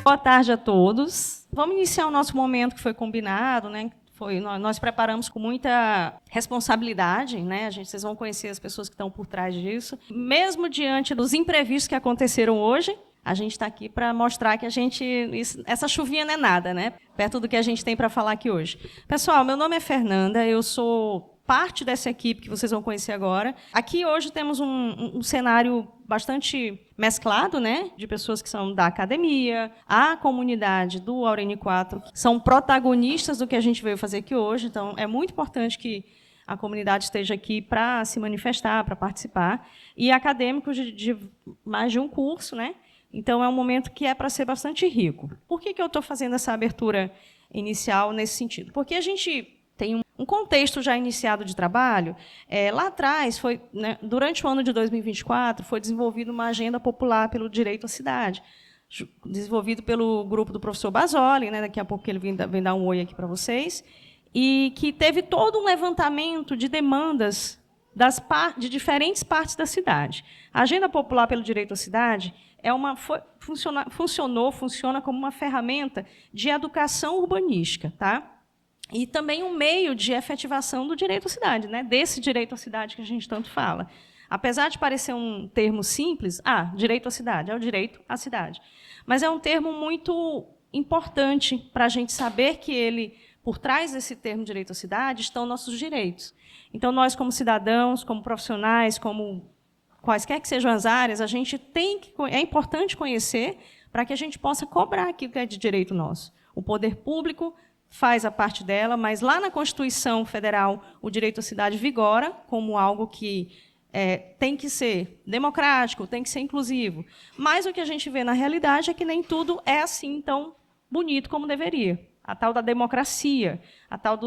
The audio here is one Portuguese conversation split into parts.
Boa tarde a todos. Vamos iniciar o nosso momento que foi combinado, né? Nós preparamos com muita responsabilidade, né? Vocês vão conhecer as pessoas que estão por trás disso. Mesmo diante dos imprevistos que aconteceram hoje, a gente está aqui para mostrar que essa chuvinha não é nada, né? Perto do que a gente tem para falar aqui hoje. Pessoal, meu nome é Fernanda, eu sou parte dessa equipe que vocês vão conhecer agora. Aqui hoje temos um cenário bastante mesclado, né, de pessoas que são da academia, a comunidade do Aureni 4, que são protagonistas do que a gente veio fazer aqui hoje. Então, é muito importante que a comunidade esteja aqui para se manifestar, para participar, e acadêmicos de mais de um curso, né? Então, é um momento que é para ser bastante rico. Por que eu estou fazendo essa abertura inicial nesse sentido? Porque a gente tem um contexto já iniciado de trabalho. Lá atrás, durante o ano de 2024, foi desenvolvida uma agenda popular pelo direito à cidade, desenvolvido pelo grupo do professor Basoli, né, daqui a pouco ele vem dar um oi aqui para vocês, e que teve todo um levantamento de demandas de diferentes partes da cidade. A agenda popular pelo direito à cidade funciona como uma ferramenta de educação urbanística, tá? E também um meio de efetivação do direito à cidade, né? Desse direito à cidade que a gente tanto fala. Apesar de parecer um termo simples, direito à cidade, é o direito à cidade. Mas é um termo muito importante para a gente saber que por trás desse termo direito à cidade, estão nossos direitos. Então, nós, como cidadãos, como profissionais, como quaisquer que sejam as áreas, é importante conhecer para que a gente possa cobrar aquilo que é de direito nosso. O poder público faz a parte dela, mas lá na Constituição Federal o direito à cidade vigora como algo que tem que ser democrático, tem que ser inclusivo. Mas o que a gente vê na realidade é que nem tudo é assim tão bonito como deveria. A tal da democracia, a tal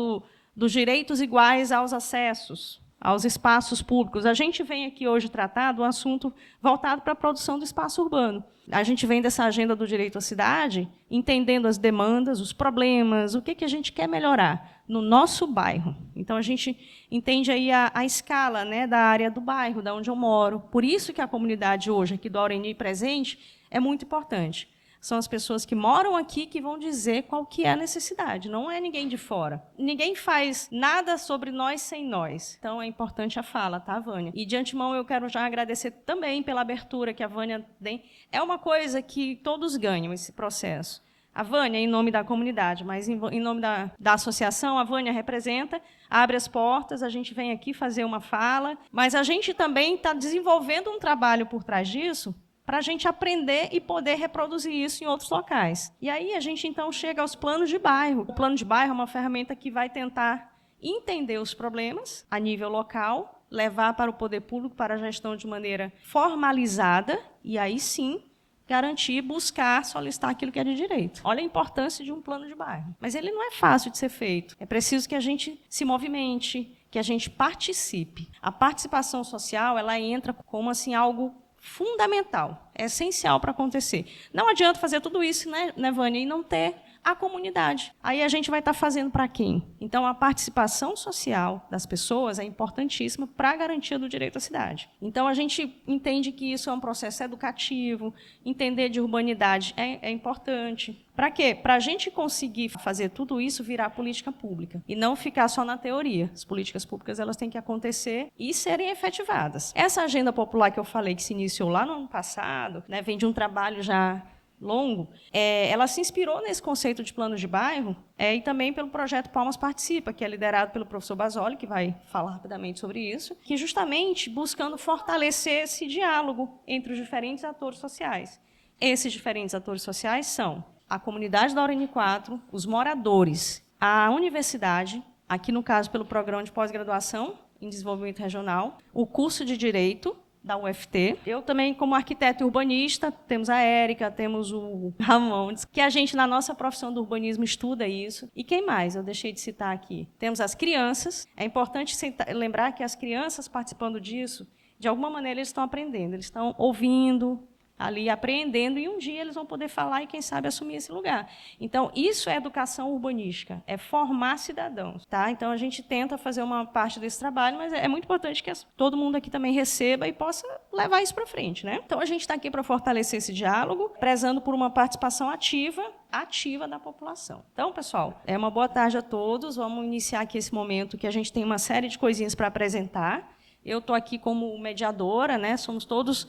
dos direitos iguais aos acessos, aos espaços públicos. A gente vem aqui hoje tratar do assunto voltado para a produção do espaço urbano. A gente vem dessa agenda do direito à cidade, entendendo as demandas, os problemas, o que a gente quer melhorar no nosso bairro. Então, a gente entende aí a escala, né, da área do bairro, da onde eu moro. Por isso que a comunidade hoje, aqui do Aureni presente, é muito importante. São as pessoas que moram aqui que vão dizer qual que é a necessidade, não é ninguém de fora. Ninguém faz nada sobre nós sem nós. Então, é importante a fala, tá, Vânia? E, de antemão, eu quero já agradecer também pela abertura que a Vânia tem. É uma coisa que todos ganham, esse processo. A Vânia, em nome da comunidade, mas em nome da associação, a Vânia representa, abre as portas, a gente vem aqui fazer uma fala, mas a gente também está desenvolvendo um trabalho por trás disso, para a gente aprender e poder reproduzir isso em outros locais. E aí a gente, então, chega aos planos de bairro. O plano de bairro é uma ferramenta que vai tentar entender os problemas a nível local, levar para o poder público, para a gestão de maneira formalizada, e aí sim garantir, buscar, solicitar aquilo que é de direito. Olha a importância de um plano de bairro. Mas ele não é fácil de ser feito. É preciso que a gente se movimente, que a gente participe. A participação social, ela entra como assim algo fundamental, é essencial para acontecer. Não adianta fazer tudo isso, né, Vânia, e não ter a comunidade. Aí a gente vai estar fazendo para quem? Então, a participação social das pessoas é importantíssima para a garantia do direito à cidade. Então, a gente entende que isso é um processo educativo, entender de urbanidade é importante. Para quê? Para a gente conseguir fazer tudo isso virar política pública e não ficar só na teoria. As políticas públicas elas têm que acontecer e serem efetivadas. Essa agenda popular que eu falei, que se iniciou lá no ano passado, né, vem de um trabalho já longo, ela se inspirou nesse conceito de plano de bairro e também pelo projeto Palmas Participa, que é liderado pelo professor Basoli, que vai falar rapidamente sobre isso, que justamente buscando fortalecer esse diálogo entre os diferentes atores sociais. Esses diferentes atores sociais são a comunidade da Aureni 4, os moradores, a universidade, aqui no caso pelo programa de pós-graduação em desenvolvimento regional, o curso de Direito, da UFT. Eu também, como arquiteto e urbanista, temos a Érica, temos o Ramon, que a gente, na nossa profissão do urbanismo, estuda isso. E quem mais? Eu deixei de citar aqui. Temos as crianças. É importante lembrar que as crianças participando disso, de alguma maneira, eles estão aprendendo, eles estão ouvindo, ali apreendendo, e um dia eles vão poder falar e, quem sabe, assumir esse lugar. Então, isso é educação urbanística, é formar cidadãos. Tá? Então, a gente tenta fazer uma parte desse trabalho, mas é muito importante que todo mundo aqui também receba e possa levar isso para frente. Né? Então, a gente está aqui para fortalecer esse diálogo, prezando por uma participação ativa da população. Então, pessoal, uma boa tarde a todos. Vamos iniciar aqui esse momento que a gente tem uma série de coisinhas para apresentar. Eu estou aqui como mediadora, né? Estamos todos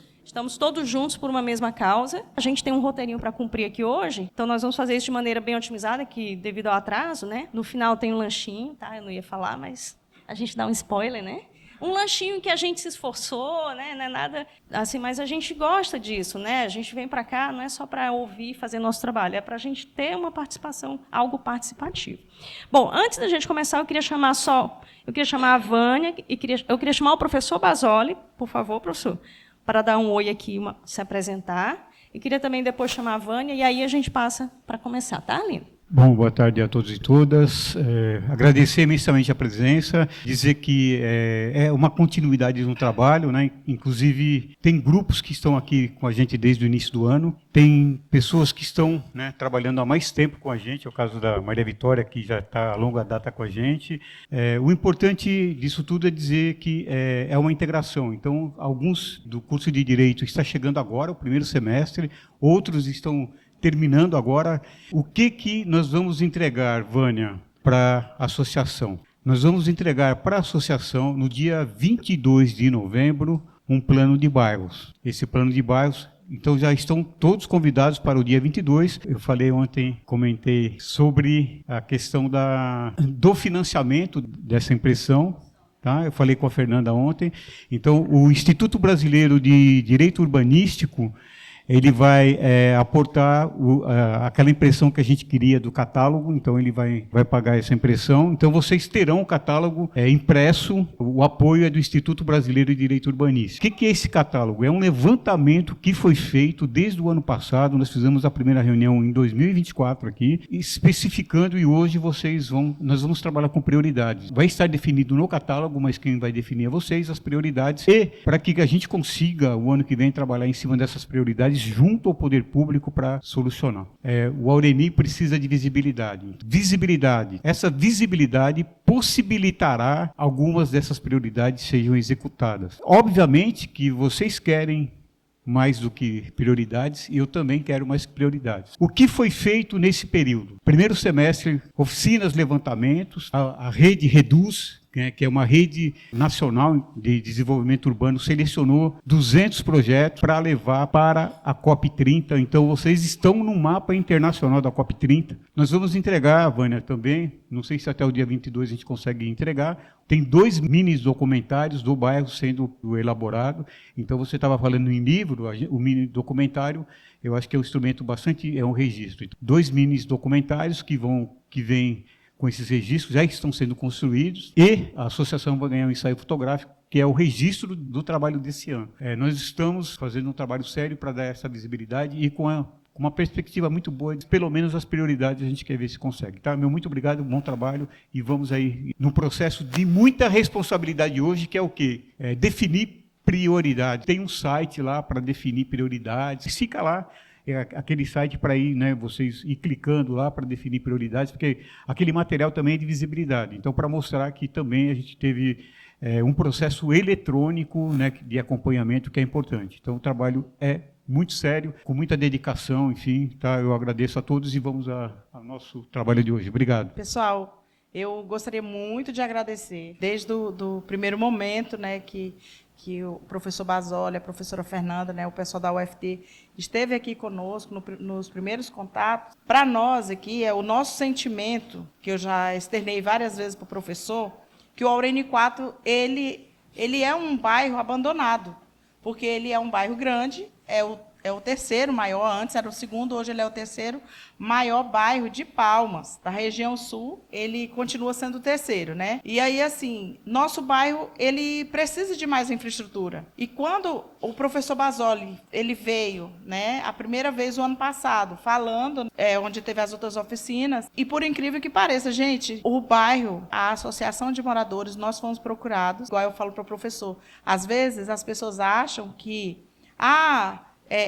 juntos por uma mesma causa. A gente tem um roteirinho para cumprir aqui hoje, então nós vamos fazer isso de maneira bem otimizada, que devido ao atraso, né? No final tem um lanchinho, tá? Eu não ia falar, mas a gente dá um spoiler, né? Um lanchinho que a gente se esforçou, né? Não é nada assim, mas a gente gosta disso, né? A gente vem para cá não é só para ouvir e fazer nosso trabalho, é para a gente ter uma participação, algo participativo. Bom, antes da gente começar, eu queria chamar a Vânia e eu queria chamar o professor Basoli, por favor, professor, para dar um oi aqui, se apresentar. E queria também depois chamar a Vânia, e aí a gente passa para começar, tá, Lino? Bom, boa tarde a todos e todas. Agradecer imensamente a presença, dizer que é uma continuidade no trabalho, né? Inclusive, tem grupos que estão aqui com a gente desde o início do ano, tem pessoas que estão, né, trabalhando há mais tempo com a gente, é o caso da Maria Vitória, que já está a longa data com a gente. O importante disso tudo é dizer que é uma integração. Então, alguns do curso de Direito está chegando agora, o primeiro semestre, outros estão terminando agora. O que nós vamos entregar, Vânia, para a associação? Nós vamos entregar para a associação, no dia 22 de novembro, um plano de bairros. Esse plano de bairros, então, já estão todos convidados para o dia 22. Eu falei ontem, comentei sobre a questão do financiamento dessa impressão. Tá? Eu falei com a Fernanda ontem. Então, o Instituto Brasileiro de Direito Urbanístico, ele vai aportar aquela impressão que a gente queria do catálogo, então ele vai pagar essa impressão. Então vocês terão o catálogo impresso, o apoio é do Instituto Brasileiro de Direito Urbanístico. O que é esse catálogo? É um levantamento que foi feito desde o ano passado, nós fizemos a primeira reunião em 2024 aqui, especificando, e hoje nós vamos trabalhar com prioridades. Vai estar definido no catálogo, mas quem vai definir é vocês, as prioridades, e para que a gente consiga, o ano que vem, trabalhar em cima dessas prioridades, junto ao poder público para solucionar. O Aureni precisa de visibilidade. Visibilidade. Essa visibilidade possibilitará algumas dessas prioridades sejam executadas. Obviamente que vocês querem mais do que prioridades, e eu também quero mais prioridades. O que foi feito nesse período? Primeiro semestre, oficinas, levantamentos, a rede Reduz, que é uma rede nacional de desenvolvimento urbano, selecionou 200 projetos para levar para a COP30. Então, vocês estão no mapa internacional da COP30. Nós vamos entregar, Vânia, também, não sei se até o dia 22 a gente consegue entregar, tem 2 mini documentários do bairro sendo elaborado. Então, você estava falando em livro, o mini documentário, eu acho que é um instrumento bastante, é um registro. 2 mini documentários que vêm com esses registros, já estão sendo construídos, e a associação vai ganhar um ensaio fotográfico, que é o registro do trabalho desse ano. Nós estamos fazendo um trabalho sério para dar essa visibilidade e com uma perspectiva muito boa, de pelo menos as prioridades a gente quer ver se consegue. Tá? Muito obrigado, bom trabalho, e vamos aí no processo de muita responsabilidade hoje, que é o quê? Definir prioridade. Tem um site lá para definir prioridades, fica lá, aquele site para ir, né, vocês ir clicando lá para definir prioridades, porque aquele material também é de visibilidade. Então, para mostrar que também a gente teve um processo eletrônico, né, de acompanhamento que é importante. Então, o trabalho é muito sério, com muita dedicação, enfim, tá? Eu agradeço a todos e vamos ao nosso trabalho de hoje. Obrigado. Pessoal, eu gostaria muito de agradecer, desde o primeiro momento, né, que o professor Basoli, a professora Fernanda, né, o pessoal da UFT, esteve aqui conosco nos primeiros contatos. Para nós aqui, é o nosso sentimento, que eu já externei várias vezes para o professor, que o Aureni 4, ele é um bairro abandonado, porque ele é um bairro grande, é o terceiro maior, antes era o segundo, hoje ele é o terceiro maior bairro de Palmas, da região sul, ele continua sendo o terceiro, né? E aí, assim, nosso bairro, ele precisa de mais infraestrutura. E quando o professor Basoli, ele veio, né, a primeira vez o ano passado, falando, onde teve as outras oficinas, e por incrível que pareça, gente, o bairro, a associação de moradores, nós fomos procurados, igual eu falo para o professor, às vezes as pessoas acham que,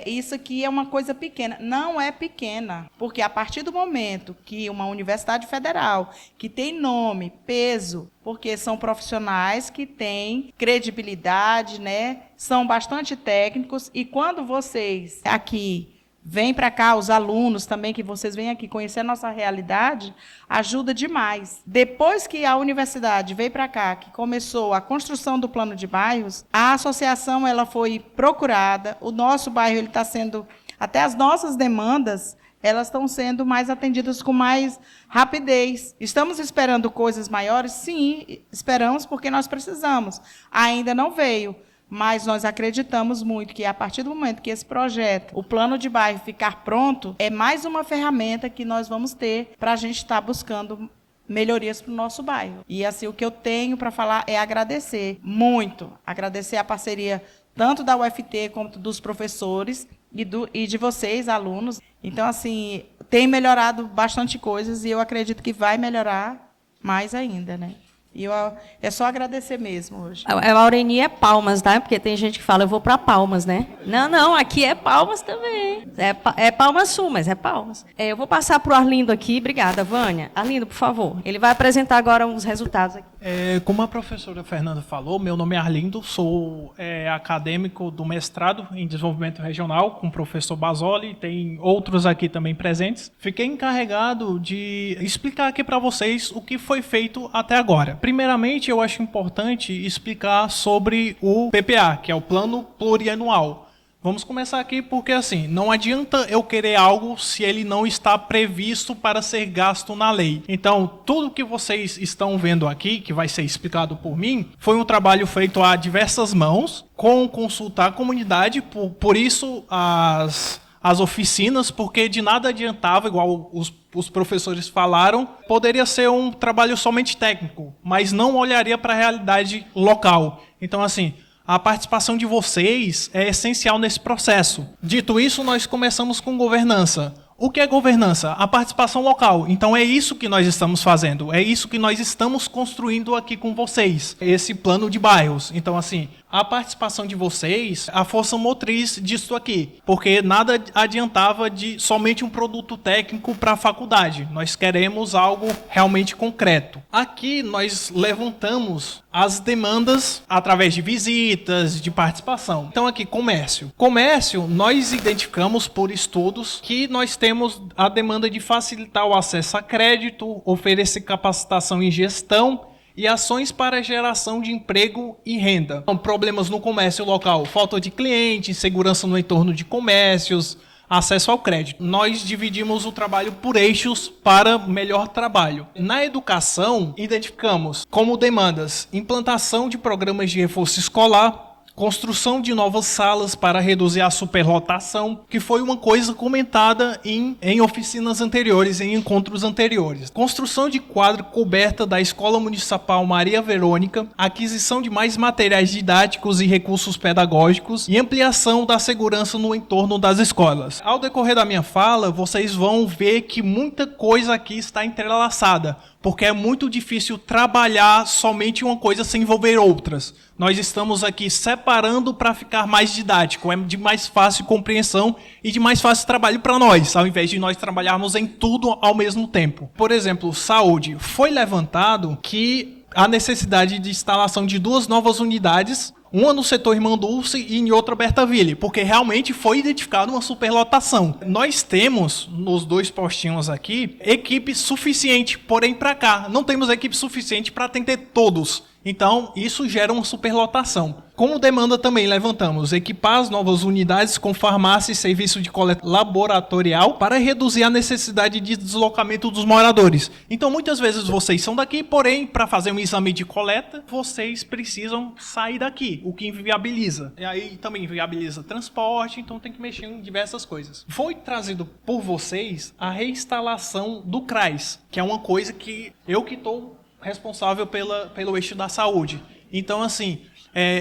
isso aqui é uma coisa pequena. Não é pequena, porque a partir do momento que uma universidade federal, que tem nome, peso, porque são profissionais que têm credibilidade, né? São bastante técnicos, e quando vocês aqui vêm para cá, os alunos também, que vocês vêm aqui conhecer a nossa realidade, ajuda demais. Depois que a universidade veio para cá, que começou a construção do plano de bairros, a associação ela foi procurada, o nosso bairro ele está sendo, até as nossas demandas, elas estão sendo mais atendidas com mais rapidez. Estamos esperando coisas maiores? Sim, esperamos, porque nós precisamos. Ainda não veio. Mas nós acreditamos muito que, a partir do momento que esse projeto, o plano de bairro, ficar pronto, é mais uma ferramenta que nós vamos ter para a gente estar buscando melhorias para o nosso bairro. E, assim, o que eu tenho para falar é agradecer muito, agradecer a parceria tanto da UFT quanto dos professores e de vocês, alunos. Então, assim, tem melhorado bastante coisas e eu acredito que vai melhorar mais ainda, né? E é só agradecer mesmo hoje. A Aureni é Palmas, tá? Porque tem gente que fala, eu vou para Palmas, né? Não, aqui é Palmas também. É Palmas Sul, mas é Palmas. Eu vou passar para o Arlindo aqui. Obrigada, Vânia. Arlindo, por favor. Ele vai apresentar agora os resultados aqui. Como a professora Fernanda falou, meu nome é Arlindo, sou acadêmico do mestrado em desenvolvimento regional com o professor Basoli, tem outros aqui também presentes. Fiquei encarregado de explicar aqui para vocês o que foi feito até agora. Primeiramente, eu acho importante explicar sobre o PPA, que é o Plano Plurianual. Vamos começar aqui porque, assim, não adianta eu querer algo se ele não está previsto para ser gasto na lei. Então, tudo que vocês estão vendo aqui, que vai ser explicado por mim, foi um trabalho feito a diversas mãos, com consultar a comunidade, por isso as oficinas, porque de nada adiantava, igual os professores falaram, poderia ser um trabalho somente técnico, mas não olharia para a realidade local. Então, assim, a participação de vocês é essencial nesse processo. Dito isso, nós começamos com governança. O que é governança? A participação local. Então é isso que nós estamos fazendo, é isso que nós estamos construindo aqui com vocês, esse plano de bairros. Então, assim, a participação de vocês, a força motriz disso aqui, porque nada adiantava de somente um produto técnico para a faculdade. Nós queremos algo realmente concreto. Aqui nós levantamos as demandas através de visitas, de participação. Então aqui, comércio. Comércio, nós identificamos por estudos que nós temos a demanda de facilitar o acesso a crédito, oferecer capacitação em gestão e ações para geração de emprego e renda. Então, problemas no comércio local, falta de cliente, insegurança no entorno de comércios, acesso ao crédito. Nós dividimos o trabalho por eixos para melhor trabalho. Na educação, identificamos como demandas implantação de programas de reforço escolar, construção de novas salas para reduzir a superlotação, que foi uma coisa comentada em oficinas anteriores, em encontros anteriores. Construção de quadra coberta da Escola Municipal Maria Verônica, aquisição de mais materiais didáticos e recursos pedagógicos e ampliação da segurança no entorno das escolas. Ao decorrer da minha fala, vocês vão ver que muita coisa aqui está entrelaçada, porque é muito difícil trabalhar somente uma coisa sem envolver outras. Nós estamos aqui separando para ficar mais didático, é de mais fácil compreensão e de mais fácil trabalho para nós, ao invés de nós trabalharmos em tudo ao mesmo tempo. Por exemplo, saúde. Foi levantado que a necessidade de instalação de 2 novas unidades, uma no setor Irmã Dulce e em outra Bertaville, porque realmente foi identificada uma superlotação. Nós temos, nos 2 postinhos aqui, equipe suficiente, porém para cá, não temos equipe suficiente para atender todos. Então, isso gera uma superlotação. Como demanda também levantamos equipar as novas unidades com farmácia e serviço de coleta laboratorial para reduzir a necessidade de deslocamento dos moradores. Então, muitas vezes vocês são daqui, porém, para fazer um exame de coleta, vocês precisam sair daqui, o que inviabiliza. E aí também inviabiliza transporte, então tem que mexer em diversas coisas. Foi trazido por vocês a reinstalação do CRAS, que é uma coisa que eu que estou responsável pelo eixo da saúde. Então, assim,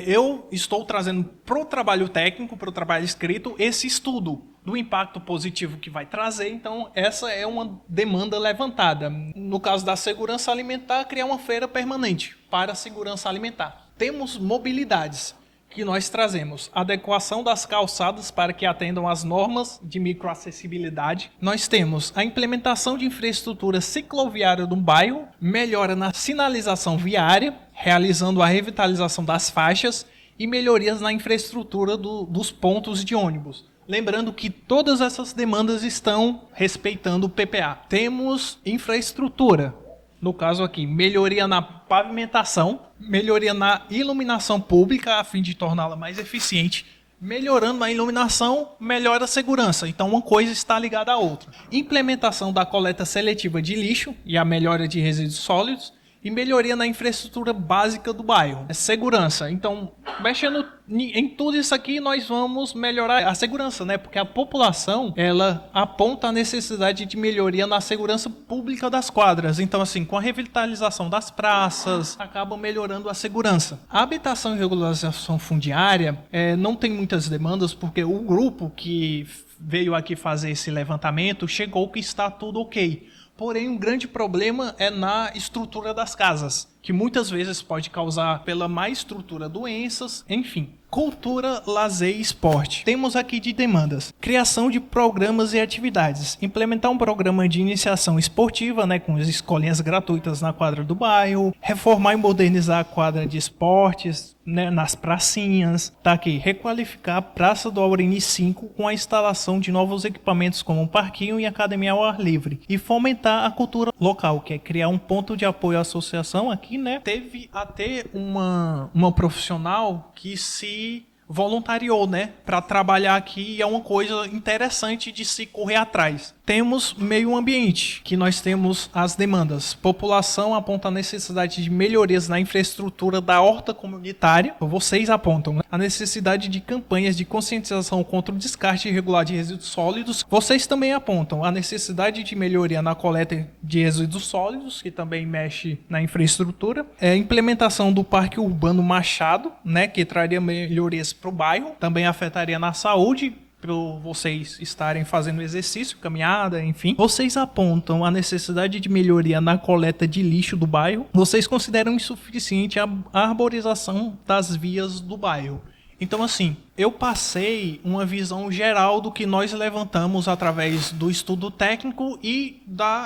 eu estou trazendo para o trabalho técnico, para o trabalho escrito, esse estudo do impacto positivo que vai trazer. Então, essa é uma demanda levantada. No caso da segurança alimentar, criar uma feira permanente para a segurança alimentar. Temos mobilidades que nós trazemos. Adequação das calçadas para que atendam às normas de microacessibilidade. Nós temos a implementação de infraestrutura cicloviária do bairro, melhora na sinalização viária, realizando a revitalização das faixas e melhorias na infraestrutura dos pontos de ônibus. Lembrando que todas essas demandas estão respeitando o PPA. Temos infraestrutura. No caso aqui, melhoria na pavimentação, melhoria na iluminação pública, a fim de torná-la mais eficiente. Melhorando a iluminação, melhora a segurança. Então, uma coisa está ligada à outra. Implementação da coleta seletiva de lixo e a melhora de resíduos sólidos. E melhoria na infraestrutura básica do bairro. Segurança. Então, mexendo em tudo isso aqui, nós vamos melhorar a segurança, né? Porque a população, ela aponta a necessidade de melhoria na segurança pública das quadras. Então, assim, com a revitalização das praças, acaba melhorando a segurança. A habitação e regularização fundiária não tem muitas demandas, porque o grupo que veio aqui fazer esse levantamento chegou que está tudo ok. Porém, um grande problema é na estrutura das casas, que muitas vezes pode causar, pela má estrutura, doenças, enfim. Cultura, lazer e esporte. Temos aqui de demandas. Criação de programas e atividades. Implementar um programa de iniciação esportiva, né, com as escolinhas gratuitas na quadra do bairro. Reformar e modernizar a quadra de esportes, né, nas pracinhas. Tá aqui. Requalificar a Praça do Aureni 5 com a instalação de novos equipamentos como um parquinho e academia ao ar livre. E fomentar a cultura local, que é criar um ponto de apoio à associação aqui, né? Teve até uma profissional que se voluntariou, né, para trabalhar aqui, e é uma coisa interessante de se correr atrás. Temos meio ambiente, que nós temos as demandas. População aponta a necessidade de melhorias na infraestrutura da horta comunitária. Vocês apontam, né, a necessidade de campanhas de conscientização contra o descarte irregular de resíduos sólidos. Vocês também apontam a necessidade de melhoria na coleta de resíduos sólidos, que também mexe na infraestrutura. Implementação do Parque Urbano Machado, né, que traria melhorias para o bairro, também afetaria na saúde, para vocês estarem fazendo exercício, caminhada, enfim. Vocês apontam a necessidade de melhoria na coleta de lixo do bairro. Vocês consideram insuficiente a arborização das vias do bairro. Então, assim, eu passei uma visão geral do que nós levantamos através do estudo técnico e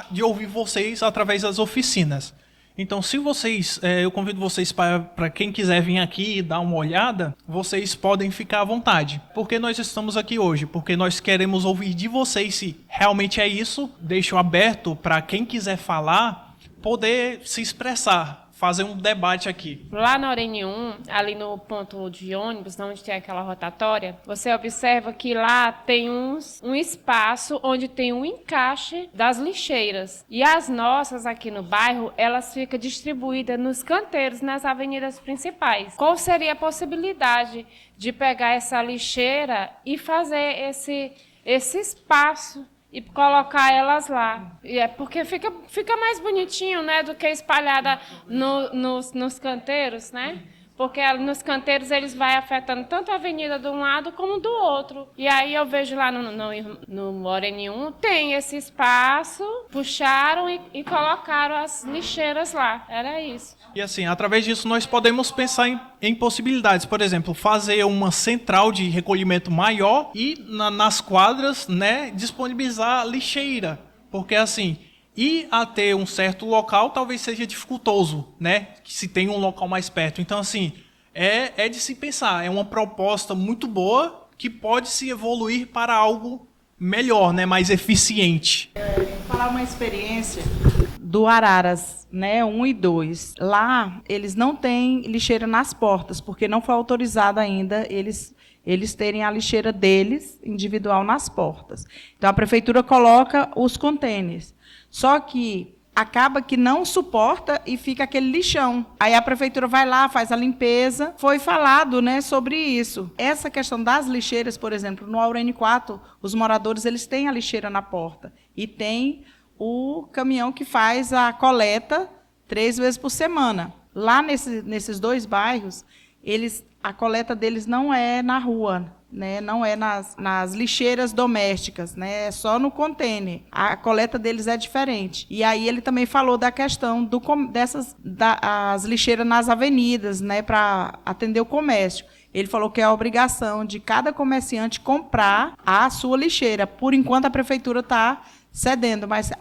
de ouvir vocês através das oficinas. Então, se vocês, eu convido vocês para quem quiser vir aqui e dar uma olhada, vocês podem ficar à vontade. Porque nós estamos aqui hoje? Porque nós queremos ouvir de vocês se realmente é isso. Deixo aberto para quem quiser falar, poder se expressar, fazer um debate aqui. Lá na Aureni 1, ali no ponto de ônibus, onde tem aquela rotatória, você observa que lá tem um espaço onde tem um encaixe das lixeiras. E as nossas aqui no bairro, elas ficam distribuídas nos canteiros, nas avenidas principais. Qual seria a possibilidade de pegar essa lixeira e fazer esse espaço e colocar elas lá? Porque fica mais bonitinho, né, do que espalhada nos canteiros, né? Porque nos canteiros eles vai afetando tanto a avenida de um lado como do outro. E aí eu vejo lá no Aureni 1, tem esse espaço, puxaram e colocaram as lixeiras lá. Era isso. E assim, através disso nós podemos pensar em possibilidades. Por exemplo, fazer uma central de recolhimento maior e nas quadras, né, disponibilizar lixeira. Porque assim, ir até um certo local talvez seja dificultoso, né? Se tem um local mais perto. Então, assim, é de se pensar. É uma proposta muito boa que pode se evoluir para algo melhor, né? Mais eficiente. Falar uma experiência do Araras, né, 1 e 2, lá eles não têm lixeira nas portas, porque não foi autorizado ainda eles terem a lixeira deles, individual, nas portas. Então, a prefeitura coloca os contêineres. Só que acaba que não suporta e fica aquele lixão. Aí a prefeitura vai lá, faz a limpeza. Foi falado, né, sobre isso. Essa questão das lixeiras, por exemplo, no Aurene 4, os moradores eles têm a lixeira na porta e tem o caminhão que faz a coleta 3 vezes por semana. Lá nesses 2 bairros, a coleta deles não é na rua, né? Não é nas lixeiras domésticas, né? É só no container. A coleta deles é diferente. E aí ele também falou da questão das lixeiras nas avenidas, né? Para atender o comércio. Ele falou que é a obrigação de cada comerciante comprar a sua lixeira. Por enquanto, a prefeitura está cedendo, mas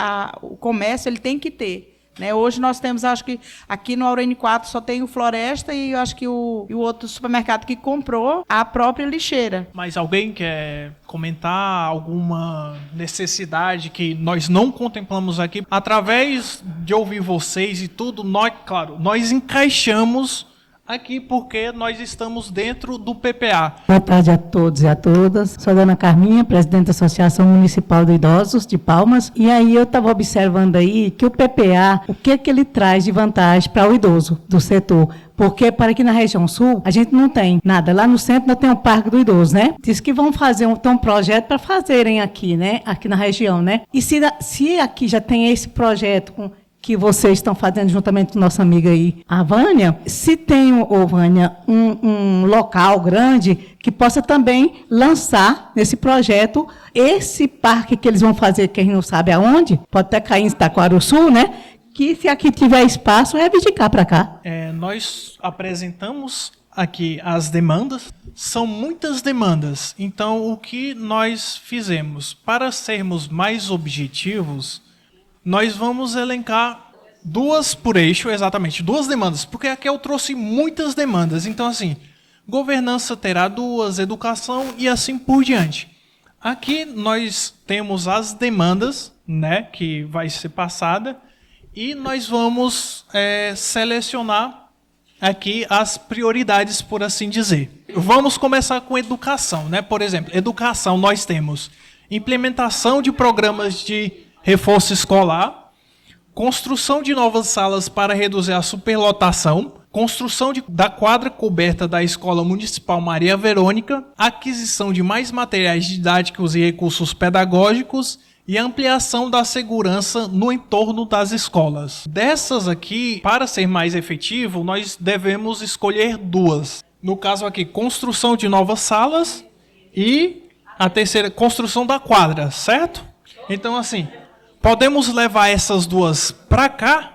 o comércio ele tem que ter. Né? Hoje nós temos, acho que aqui no Aurene 4 só tem o Floresta e eu acho que o outro supermercado que comprou a própria lixeira. Mas alguém quer comentar alguma necessidade que nós não contemplamos aqui? Através de ouvir vocês e tudo, nós encaixamos aqui porque nós estamos dentro do PPA. Boa tarde a todos e a todas. Sou a dona Carminha, presidente da Associação Municipal de Idosos de Palmas. E aí eu estava observando aí que o PPA, o que ele traz de vantagem para o idoso do setor? Porque para aqui na região sul, a gente não tem nada. Lá no centro nós temos o Parque do Idoso, né? Diz que vão fazer um projeto para fazerem aqui, né? Aqui na região, né? E se aqui já tem esse projeto que vocês estão fazendo juntamente com nossa amiga aí, a Vânia, se tem, Vânia, um local grande que possa também lançar nesse projeto esse parque que eles vão fazer, que a gente não sabe aonde, pode até cair em Itaquaruçu, né? Que se aqui tiver espaço, reivindicar para cá. Nós apresentamos aqui as demandas, são muitas demandas. Então, o que nós fizemos? Para sermos mais objetivos, nós vamos elencar 2 por eixo, exatamente, 2 demandas, porque aqui eu trouxe muitas demandas. Então, assim, governança terá 2, educação e assim por diante. Aqui nós temos as demandas, né, que vai ser passada, e nós vamos selecionar aqui as prioridades, por assim dizer. Vamos começar com educação, né? Por exemplo, educação, nós temos implementação de programas de reforço escolar, construção de novas salas para reduzir a superlotação, construção da quadra coberta da Escola Municipal Maria Verônica, aquisição de mais materiais didáticos e recursos pedagógicos e ampliação da segurança no entorno das escolas. Dessas aqui, para ser mais efetivo, nós devemos escolher 2. No caso aqui, construção de novas salas e a terceira, construção da quadra, certo? Então, assim, podemos levar essas 2 para cá?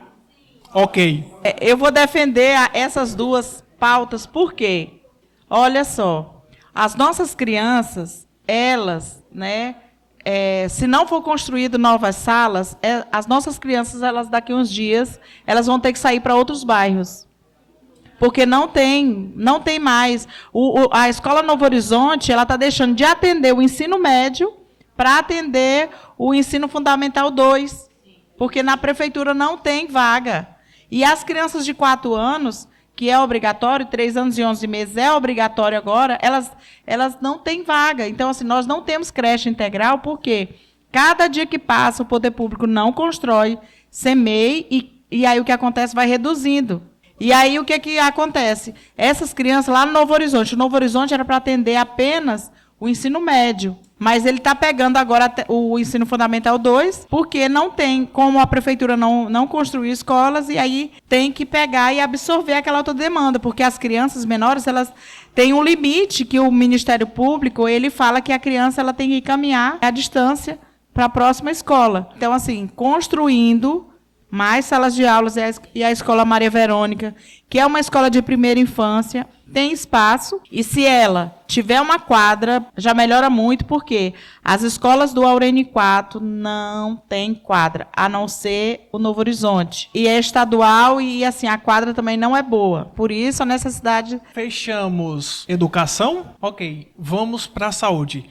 Ok. Eu vou defender essas 2 pautas, por quê? Olha só, as nossas crianças, elas, né, se não for construído novas salas, as nossas crianças, elas daqui uns dias, elas vão ter que sair para outros bairros. Porque não tem mais. A Escola Novo Horizonte, ela está deixando de atender o ensino médio para atender o ensino fundamental 2, porque na prefeitura não tem vaga. E as crianças de 4 anos, que é obrigatório, 3 anos e 11 meses é obrigatório agora, elas não têm vaga. Então, assim, nós não temos creche integral, porque cada dia que passa o poder público não constrói, semeia, e aí o que acontece vai reduzindo. E aí o que acontece? Essas crianças lá no Novo Horizonte, o Novo Horizonte era para atender apenas o ensino médio, mas ele está pegando agora o ensino fundamental 2, porque não tem, como a prefeitura não construiu escolas, e aí tem que pegar e absorver aquela outra demanda, porque as crianças menores, elas têm um limite que o Ministério Público, ele fala que a criança ela tem que caminhar à distância para a próxima escola. Então, assim, construindo mais salas de aulas e a Escola Maria Verônica, que é uma escola de primeira infância, tem espaço, e se ela tiver uma quadra, já melhora muito, porque as escolas do Aurene 4 não tem quadra, a não ser o Novo Horizonte. E é estadual e, assim, a quadra também não é boa. Por isso, a necessidade... Fechamos educação? Ok, vamos para a saúde.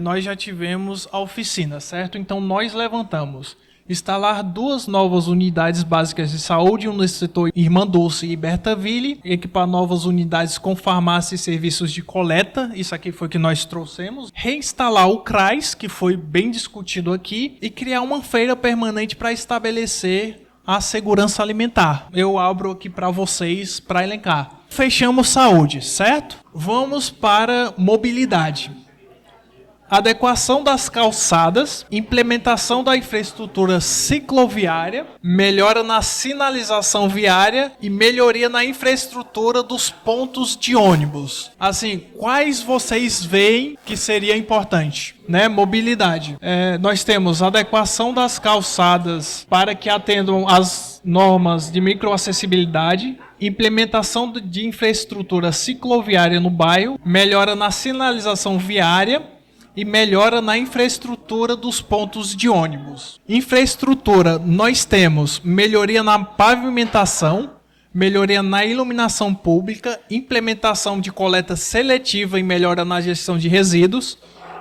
Nós já tivemos a oficina, certo? Então, nós levantamos instalar 2 novas unidades básicas de saúde, um no setor Irmã Dulce e Bertaville, equipar novas unidades com farmácia e serviços de coleta, isso aqui foi o que nós trouxemos, reinstalar o CRAS, que foi bem discutido aqui, e criar uma feira permanente para estabelecer a segurança alimentar. Eu abro aqui para vocês para elencar. Fechamos saúde, certo? Vamos para mobilidade. Adequação das calçadas, implementação da infraestrutura cicloviária, melhora na sinalização viária e melhoria na infraestrutura dos pontos de ônibus. Assim, quais vocês veem que seria importante? Né? Mobilidade. Nós temos adequação das calçadas para que atendam às normas de microacessibilidade, implementação de infraestrutura cicloviária no bairro, melhora na sinalização viária e melhora na infraestrutura dos pontos de ônibus. Infraestrutura, nós temos melhoria na pavimentação, melhoria na iluminação pública, implementação de coleta seletiva e melhora na gestão de resíduos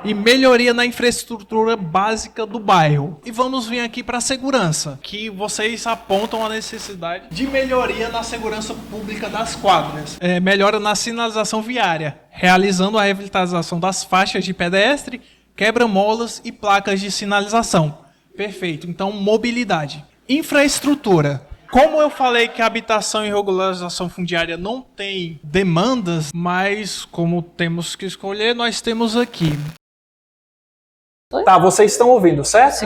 e melhoria na infraestrutura básica do bairro. E vamos vir aqui para a segurança, que vocês apontam a necessidade de melhoria na segurança pública das quadras. Melhora na sinalização viária, realizando a revitalização das faixas de pedestre, quebra-molas e placas de sinalização. Perfeito. Então, mobilidade. Infraestrutura. Como eu falei que a habitação e regularização fundiária não tem demandas, mas como temos que escolher, nós temos aqui. Tá, vocês estão ouvindo, certo?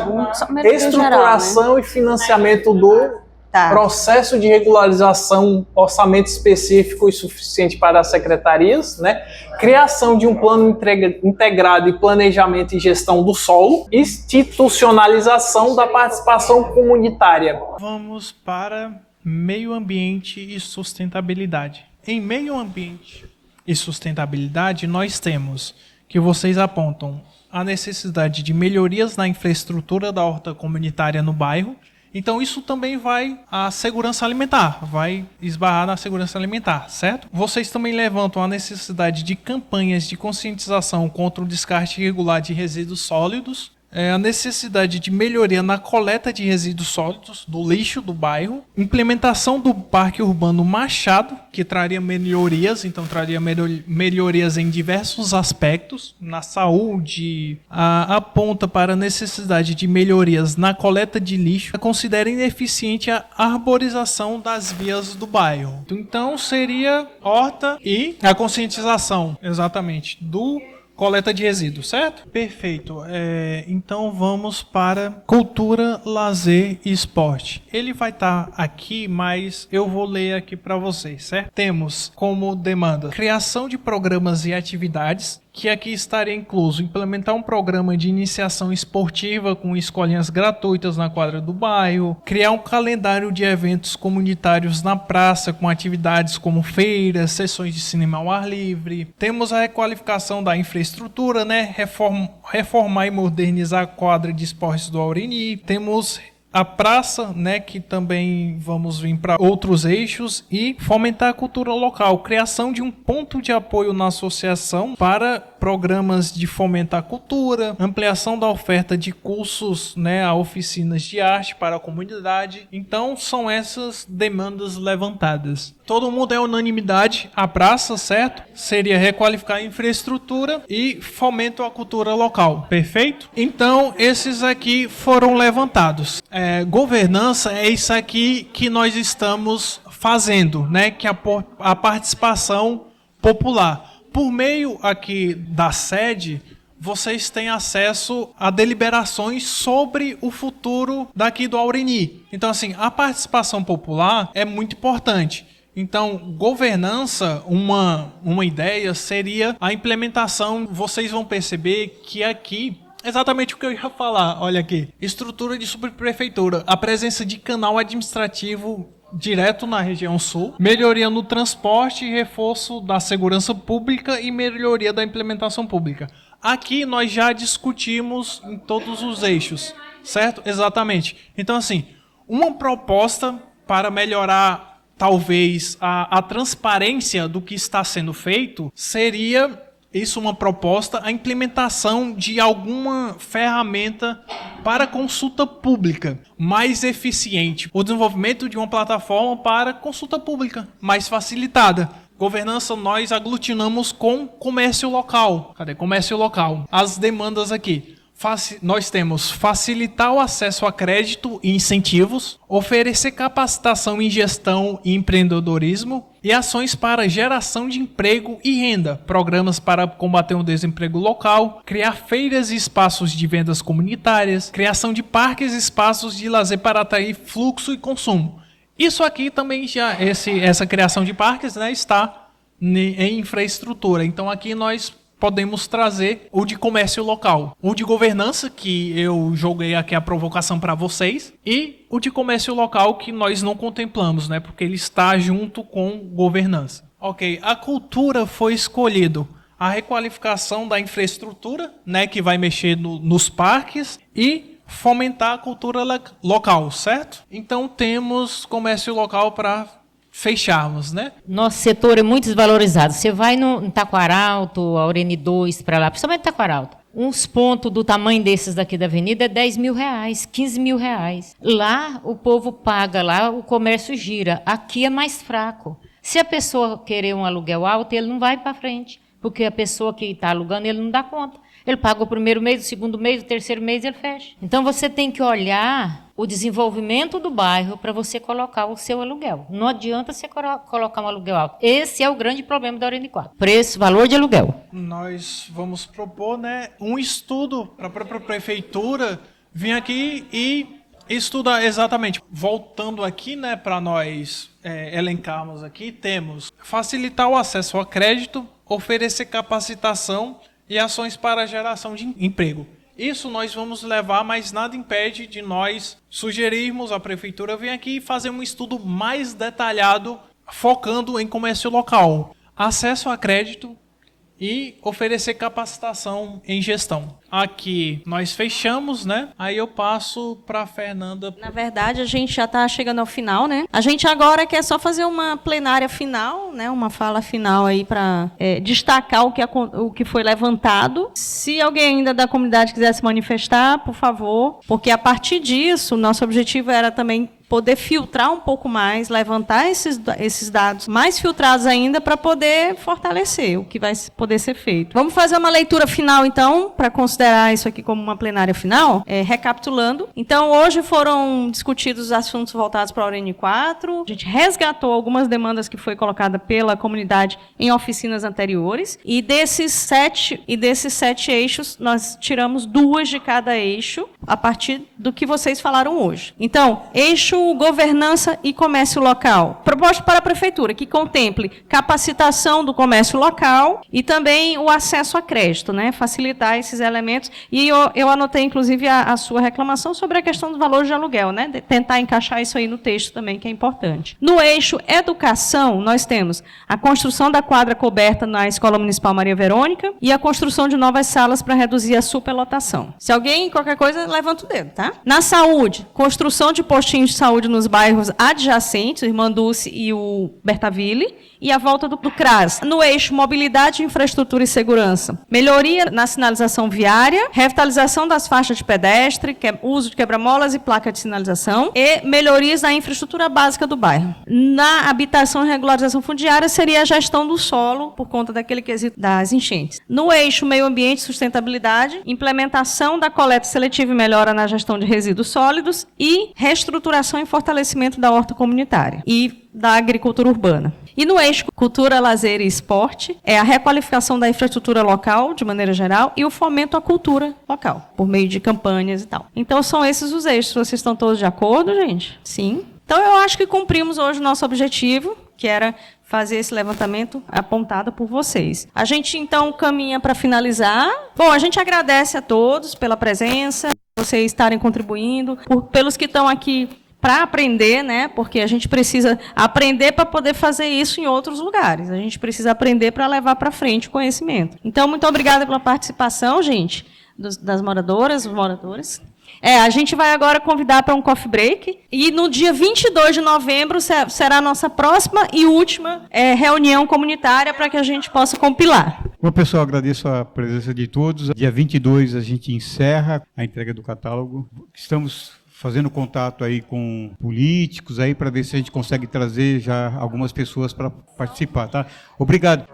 Estruturação geral, né? E financiamento do processo de regularização, orçamento específico e suficiente para as secretarias, né? Criação de um plano integrado e planejamento e gestão do solo, institucionalização da participação comunitária. Vamos para meio ambiente e sustentabilidade. Em meio ambiente e sustentabilidade, nós temos que vocês apontam a necessidade de melhorias na infraestrutura da horta comunitária no bairro. Então isso também vai à segurança alimentar, vai esbarrar na segurança alimentar, certo? Vocês também levantam a necessidade de campanhas de conscientização contra o descarte irregular de resíduos sólidos, a necessidade de melhoria na coleta de resíduos sólidos do lixo do bairro, implementação do Parque Urbano Machado, que traria melhorias, então traria melhorias em diversos aspectos, na saúde, aponta para a necessidade de melhorias na coleta de lixo, considera ineficiente a arborização das vias do bairro. Então seria horta e a conscientização, exatamente, do coleta de resíduos, certo? Perfeito. Então vamos para cultura, lazer e esporte. Ele vai estar aqui, mas eu vou ler aqui para vocês, certo? Temos como demanda criação de programas e atividades, que aqui estaria incluso implementar um programa de iniciação esportiva com escolinhas gratuitas na quadra do bairro, criar um calendário de eventos comunitários na praça com atividades como feiras, sessões de cinema ao ar livre. Temos a requalificação da infraestrutura, né? Reformar e modernizar a quadra de esportes do Aureni. Temos a praça, né, que também vamos vir para outros eixos, e fomentar a cultura local, criação de um ponto de apoio na associação para programas de fomentar a cultura, ampliação da oferta de cursos, né, a oficinas de arte para a comunidade. Então são essas demandas levantadas. Todo mundo é unanimidade, a praça, certo? Seria requalificar a infraestrutura e fomento à cultura local, perfeito? Então esses aqui foram levantados. Governança é isso aqui que nós estamos fazendo, né? Que é a participação popular. Por meio aqui da sede, vocês têm acesso a deliberações sobre o futuro daqui do Aureni. Então, assim, a participação popular é muito importante. Então, governança, uma ideia seria a implementação. Vocês vão perceber que aqui, exatamente o que eu ia falar, olha aqui, estrutura de subprefeitura, a presença de canal administrativo direto na região sul, melhoria no transporte, reforço da segurança pública e melhoria da implementação pública. Aqui nós já discutimos em todos os eixos, certo? Exatamente. Então, assim, uma proposta para melhorar talvez a transparência do que está sendo feito seria isso uma proposta, a implementação de alguma ferramenta para consulta pública mais eficiente. O desenvolvimento de uma plataforma para consulta pública mais facilitada. Governança nós aglutinamos com comércio local. Cadê? Comércio local. As demandas aqui. Nós temos facilitar o acesso a crédito e incentivos, oferecer capacitação em gestão e empreendedorismo e ações para geração de emprego e renda, programas para combater o desemprego local, criar feiras e espaços de vendas comunitárias, criação de parques e espaços de lazer para atrair fluxo e consumo. Isso aqui também essa criação de parques, né, está em infraestrutura. Então aqui nós podemos trazer o de comércio local, o de governança, que eu joguei aqui a provocação para vocês, e o de comércio local, que nós não contemplamos, né, porque ele está junto com governança. Ok, a cultura foi escolhido. A requalificação da infraestrutura, né, que vai mexer nos parques, e fomentar a cultura local, certo? Então temos comércio local para fecharmos, né? Nosso setor é muito desvalorizado. Você vai no Taquaralto, Aurene 2, para lá, principalmente Taquaralto. Uns pontos do tamanho desses daqui da avenida é R$10 mil, R$15 mil. Lá o povo paga, lá o comércio gira. Aqui é mais fraco. Se a pessoa querer um aluguel alto, ele não vai para frente, porque a pessoa que está alugando, ele não dá conta. Ele paga o primeiro mês, o segundo mês, o terceiro mês, ele fecha. Então você tem que olhar o desenvolvimento do bairro para você colocar o seu aluguel. Não adianta você colocar um aluguel alto. Esse é o grande problema da Aurene 4. Preço, valor de aluguel. Nós vamos propor, né, um estudo para a própria prefeitura vir aqui e estudar exatamente. Voltando aqui, né, para nós elencarmos aqui, temos facilitar o acesso a crédito, oferecer capacitação e ações para a geração de emprego. Isso nós vamos levar, mas nada impede de nós sugerirmos a prefeitura vir aqui e fazer um estudo mais detalhado, focando em comércio local, acesso a crédito e oferecer capacitação em gestão. Aqui nós fechamos, né? Aí eu passo para a Fernanda. Na verdade, a gente já está chegando ao final, né? A gente agora quer só fazer uma plenária final, né? Uma fala final aí para destacar o que foi levantado. Se alguém ainda da comunidade quiser se manifestar, por favor, porque a partir disso, nosso objetivo era também poder filtrar um pouco mais, levantar esses dados mais filtrados ainda para poder fortalecer o que vai poder ser feito. Vamos fazer uma leitura final, então, para considerar isso aqui como uma plenária final, recapitulando. Então, hoje foram discutidos os assuntos voltados para a Aurene 4. A gente resgatou algumas demandas que foi colocada pela comunidade em oficinas anteriores. E desses sete eixos, nós tiramos 2 de cada eixo a partir do que vocês falaram hoje. Então, eixo governança e comércio local. Proposta para a prefeitura, que contemple capacitação do comércio local e também o acesso a crédito, né? Facilitar esses elementos. E eu anotei, inclusive, a sua reclamação sobre a questão do valor de aluguel, né? De tentar encaixar isso aí no texto também, que é importante. No eixo educação, nós temos a construção da quadra coberta na Escola Municipal Maria Verônica e a construção de novas salas para reduzir a superlotação. Se alguém, qualquer coisa, levanta o dedo, tá? Na saúde, construção de postinhos de saúde nos bairros adjacentes, o Irmã Dulce e o Bertaville, e a volta do CRAS. No eixo mobilidade, infraestrutura e segurança. Melhoria na sinalização viária, revitalização das faixas de pedestre, uso de quebra-molas e placa de sinalização, e melhorias na infraestrutura básica do bairro. Na habitação e regularização fundiária seria a gestão do solo, por conta daquele quesito das enchentes. No eixo meio ambiente e sustentabilidade, implementação da coleta seletiva e melhora na gestão de resíduos sólidos e reestruturação e fortalecimento da horta comunitária e da agricultura urbana. E no eixo cultura, lazer e esporte, é a requalificação da infraestrutura local, de maneira geral, e o fomento à cultura local, por meio de campanhas e tal. Então, são esses os eixos. Vocês estão todos de acordo, gente? Sim. Então, eu acho que cumprimos hoje o nosso objetivo, que era fazer esse levantamento apontado por vocês. A gente, então, caminha para finalizar. Bom, a gente agradece a todos pela presença, vocês estarem contribuindo, pelos que estão aqui para aprender, né? Porque a gente precisa aprender para poder fazer isso em outros lugares. A gente precisa aprender para levar para frente o conhecimento. Então, muito obrigada pela participação, gente, das moradoras, dos moradores. A gente vai agora convidar para um coffee break e no dia 22 de novembro será a nossa próxima e última reunião comunitária para que a gente possa compilar. Bom, pessoal, agradeço a presença de todos. Dia 22 a gente encerra a entrega do catálogo. Estamos fazendo contato aí com políticos aí para ver se a gente consegue trazer já algumas pessoas para participar, tá? Obrigado.